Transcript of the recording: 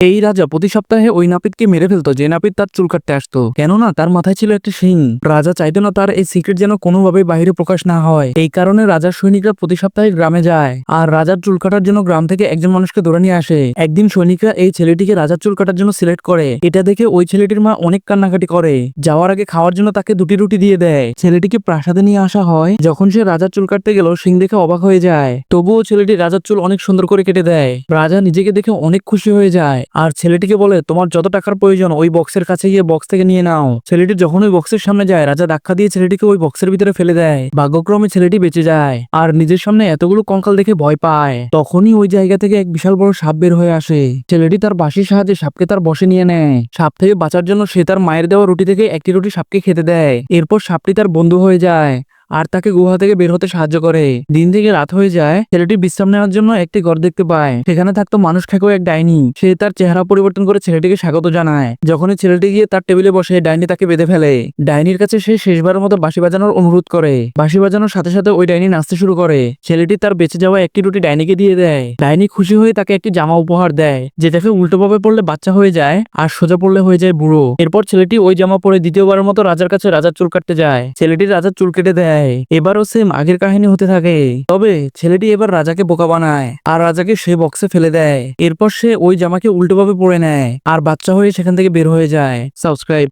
এই রাজা প্রতি সপ্তাহে ওই নাপিতকে মেরে ফেলতো যে নাপিত তার চুল কাটতে আসতো, কেননা তার মাথায় ছিল একটা শিং। রাজা চাইতো না তার এই সিক্রেট যেন কোনোভাবে বাইরে প্রকাশ না হয়। এই কারণে রাজার সৈনিকরা প্রতি সপ্তাহে গ্রামে যায় আর রাজার চুল কাটার জন্য গ্রাম থেকে একজন মানুষকে ধরে নিয়ে আসে। একদিন সৈনিকরা এই ছেলেটিকে রাজার চুল কাটার জন্য সিলেক্ট করে। এটা দেখে ওই ছেলেটির মা অনেক কান্নাকাটি করে। যাওয়ার আগে খাওয়ার জন্য তাকে দুটি রুটি দিয়ে দেয়। ছেলেটিকে প্রাসাদে নিয়ে আসা হয়। যখন সে রাজার চুল কাটতে গেল, শিং দেখে অবাক হয়ে যায়। তবুও ছেলেটি রাজার চুল অনেক সুন্দর করে কেটে দেয়। রাজা নিজেকে দেখে অনেক খুশি হয়ে যায় আর ছেলেটিকে বলে, তোমার যত টাকার প্রয়োজন ওই বক্সের কাছে গিয়ে বক্স থেকে নিয়ে নাও। ছেলেটি যখন ওই বক্সের সামনে যায়, রাজা ধাক্কা দিয়ে ছেলেটিকে ওই বক্সের ভিতরে ফেলে দেয়। ভাগ্যক্রমে ছেলেটি বেঁচে যায় আর নিজের সামনে এতগুলো কঙ্কাল দেখে ভয় পায়। তখনই ওই জায়গা থেকে এক বিশাল বড় সাপ বের হয়ে আসে। ছেলেটি তার বাঁশির সাহায্যে সাপকে তার বশে নিয়ে নেয়। সাপ থেকে বাঁচার জন্য সে তার মায়ের দেওয়া রুটি থেকে একটি রুটি সাপকে খেতে দেয়। এরপর সাপটি তার বন্ধু হয়ে যায় আর তাকে গুহা থেকে বের হতে সাহায্য করে। দিন থেকে রাত হয়ে যায়। ছেলেটি বিশ্রাম নেওয়ার জন্য একটি ঘর দেখতে পায়। সেখানে থাকতো মানুষ খেকো এক ডাইনি। সে তার চেহারা পরিবর্তন করে ছেলেটিকে স্বাগত জানায়। যখনই ছেলেটি গিয়ে তার টেবিলে বসে, ডাইনি তাকে বেঁধে ফেলে। ডাইনির কাছে সে শেষবারের মতো বাঁশি বাজানোর অনুরোধ করে। বাঁশি বাজানোর সাথে সাথে ওই ডাইনি নাচতে শুরু করে। ছেলেটি তার বেঁচে যাওয়া একটি রুটি ডাইনিকে দিয়ে দেয়। ডাইনি খুশি হয়ে তাকে একটি জামা উপহার দেয়, যেটাকে উল্টোভাবে পড়লে বাচ্চা হয়ে যায় আর সোজা পড়লে হয়ে যায় বুড়ো। এরপর ছেলেটি ওই জামা পরে দ্বিতীয়বারের মতো রাজার কাছে রাজার চুল কাটতে যায়। ছেলেটি রাজার চুল কেটে দেয়। এবারও সেম আগের কাহিনী হতে থাকে। তবে ছেলেটি এবার রাজাকে বোকা বানায় আর রাজাকে সে বক্সে ফেলে দেয়। এরপর সে ওই জামাকে উল্টোভাবে পরে নেয় আর বাচ্চা হয়ে সেখান থেকে বের হয়ে যায়। সাবস্ক্রাইব।